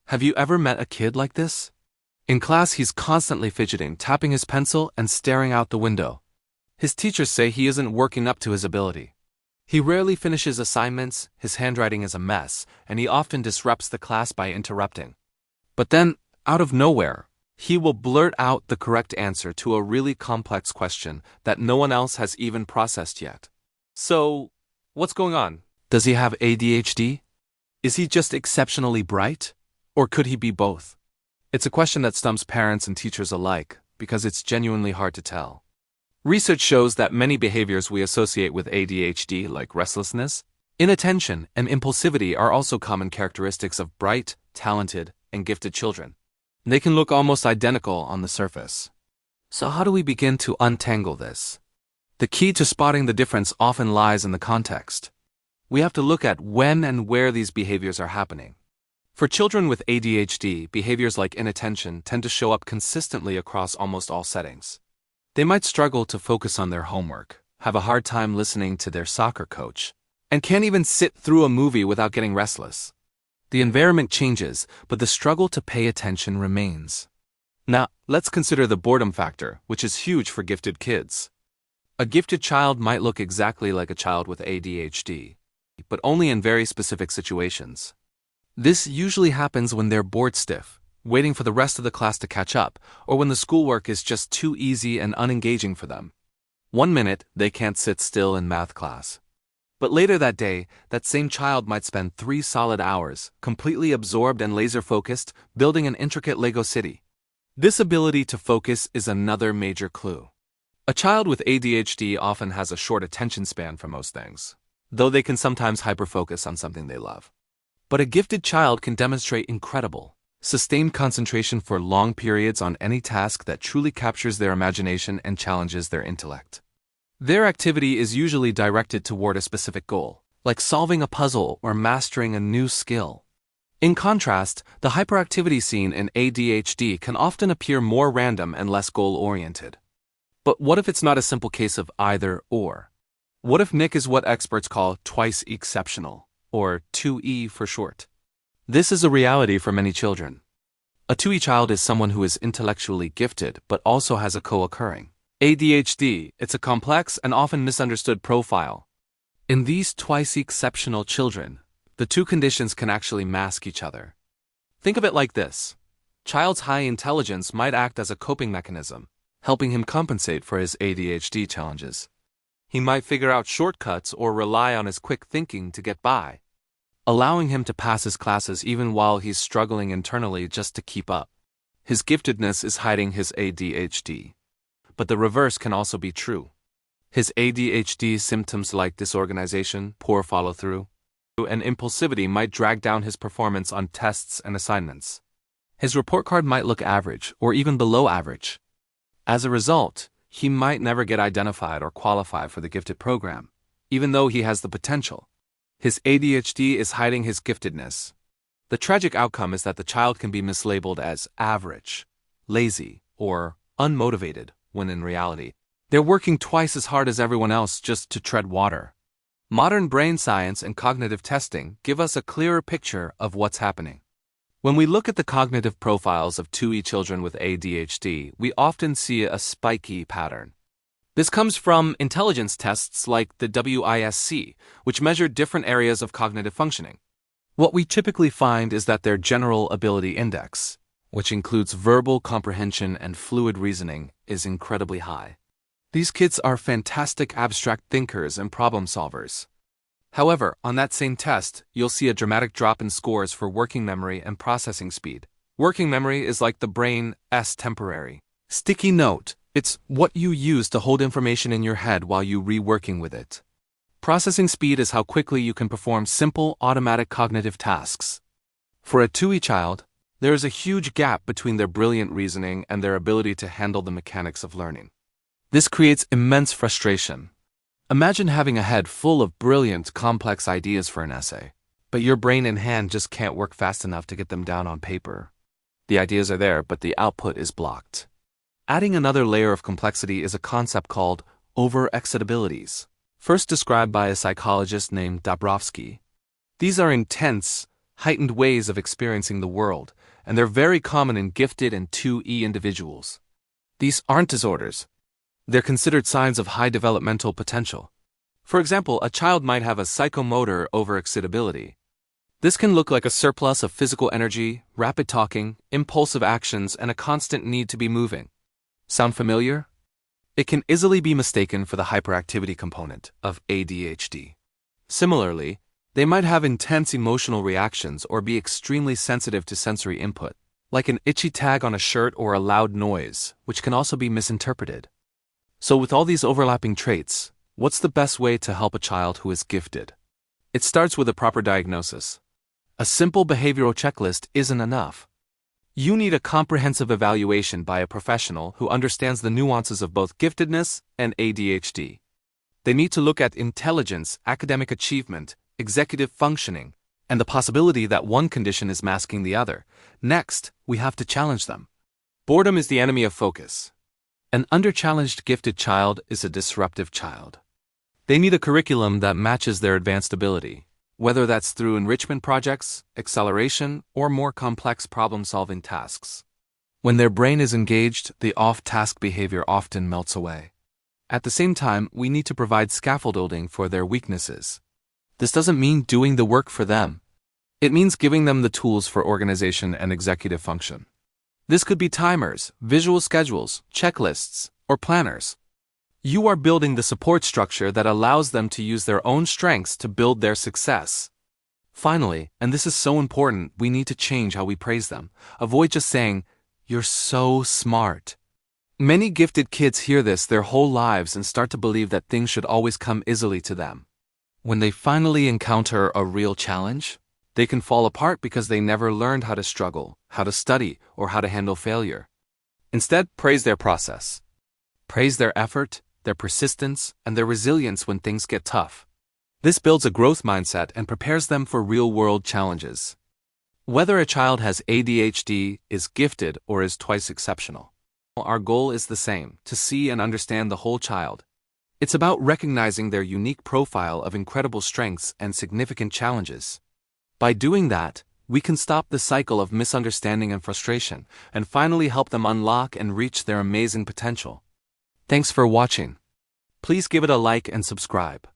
Have you ever met a kid like this? In class, he's constantly fidgeting, tapping his pencil, and staring out the window. His teachers say he isn't working up to his ability. He rarely finishes assignments, his handwriting is a mess, and he often disrupts the class by interrupting. But then, out of nowhere, he will blurt out the correct answer to a really complex question that no one else has even processed yet. So, what's going on? Does he have ADHD? Is he just exceptionally bright? Or could he be both? It's a question that stumps parents and teachers alike, because it's genuinely hard to tell. Research shows that many behaviors we associate with ADHD, like restlessness, inattention, and impulsivity, are also common characteristics of bright, talented, and gifted children. They can look almost identical on the surface. So how do we begin to untangle this? The key to spotting the difference often lies in the context. We have to look at when and where these behaviors are happening. For children with ADHD, behaviors like inattention tend to show up consistently across almost all settings. They might struggle to focus on their homework, have a hard time listening to their soccer coach, and can't even sit through a movie without getting restless. The environment changes, but the struggle to pay attention remains. Now, let's consider the boredom factor, which is huge for gifted kids. A gifted child might look exactly like a child with ADHD, but only in very specific situations. This usually happens when they're bored stiff, waiting for the rest of the class to catch up, or when the schoolwork is just too easy and unengaging for them. One minute, they can't sit still in math class. But later that day, that same child might spend 3 solid hours, completely absorbed and laser-focused, building an intricate Lego city. This ability to focus is another major clue. A child with ADHD often has a short attention span for most things, though they can sometimes hyperfocus on something they love. But a gifted child can demonstrate incredible, sustained concentration for long periods on any task that truly captures their imagination and challenges their intellect. Their activity is usually directed toward a specific goal, like solving a puzzle or mastering a new skill. In contrast, the hyperactivity seen in ADHD can often appear more random and less goal-oriented. But what if it's not a simple case of either or? What if Nick is what experts call twice exceptional, or 2E for short? This is a reality for many children. A 2E child is someone who is intellectually gifted but also has a co-occurring ADHD. It's a complex and often misunderstood profile. In these twice exceptional children, the two conditions can actually mask each other. Think of it like this. Child's high intelligence might act as a coping mechanism, helping him compensate for his ADHD challenges. He might figure out shortcuts or rely on his quick thinking to get by, allowing him to pass his classes even while he's struggling internally just to keep up. His giftedness is hiding his ADHD. But the reverse can also be true. His ADHD symptoms like disorganization, poor follow-through, and impulsivity might drag down his performance on tests and assignments. His report card might look average or even below average. As a result, he might never get identified or qualify for the gifted program, even though he has the potential. His ADHD is hiding his giftedness. The tragic outcome is that the child can be mislabeled as average, lazy, or unmotivated, when in reality, they're working twice as hard as everyone else just to tread water. Modern brain science and cognitive testing give us a clearer picture of what's happening. When we look at the cognitive profiles of 2E children with ADHD, we often see a spiky pattern. This comes from intelligence tests like the WISC, which measure different areas of cognitive functioning. What we typically find is that their general ability index, which includes verbal comprehension and fluid reasoning, is incredibly high. These kids are fantastic abstract thinkers and problem solvers. However, on that same test, you'll see a dramatic drop in scores for working memory and processing speed. Working memory is like the brain's temporary sticky note. It's what you use to hold information in your head while you're reworking with it. Processing speed is how quickly you can perform simple, automatic cognitive tasks. For a 2E child, there is a huge gap between their brilliant reasoning and their ability to handle the mechanics of learning. This creates immense frustration. Imagine having a head full of brilliant, complex ideas for an essay, but your brain and hand just can't work fast enough to get them down on paper. The ideas are there, but the output is blocked. Adding another layer of complexity is a concept called over-excitabilities, first described by a psychologist named Dabrowski. These are intense, heightened ways of experiencing the world, and they're very common in gifted and 2E individuals. These aren't disorders. They're considered signs of high developmental potential. For example, a child might have a psychomotor overexcitability. This can look like a surplus of physical energy, rapid talking, impulsive actions, and a constant need to be moving. Sound familiar? It can easily be mistaken for the hyperactivity component of ADHD. Similarly, they might have intense emotional reactions or be extremely sensitive to sensory input, like an itchy tag on a shirt or a loud noise, which can also be misinterpreted. So with all these overlapping traits, what's the best way to help a child who is gifted? It starts with a proper diagnosis. A simple behavioral checklist isn't enough. You need a comprehensive evaluation by a professional who understands the nuances of both giftedness and ADHD. They need to look at intelligence, academic achievement, executive functioning, and the possibility that one condition is masking the other. Next, we have to challenge them. Boredom is the enemy of focus. An under-challenged gifted child is a disruptive child. They need a curriculum that matches their advanced ability, whether that's through enrichment projects, acceleration, or more complex problem-solving tasks. When their brain is engaged, the off-task behavior often melts away. At the same time, we need to provide scaffolding for their weaknesses. This doesn't mean doing the work for them. It means giving them the tools for organization and executive function. This could be timers, visual schedules, checklists, or planners. You are building the support structure that allows them to use their own strengths to build their success. Finally, and this is so important, we need to change how we praise them. Avoid just saying, "You're so smart." Many gifted kids hear this their whole lives and start to believe that things should always come easily to them. When they finally encounter a real challenge, they can fall apart because they never learned how to struggle, how to study, or how to handle failure. Instead, praise their process. Praise their effort, their persistence, and their resilience when things get tough. This builds a growth mindset and prepares them for real-world challenges. Whether a child has ADHD, is gifted, or is twice exceptional, our goal is the same: to see and understand the whole child. It's about recognizing their unique profile of incredible strengths and significant challenges. By doing that, we can stop the cycle of misunderstanding and frustration, and finally help them unlock and reach their amazing potential. Thanks for watching. Please give it a like and subscribe.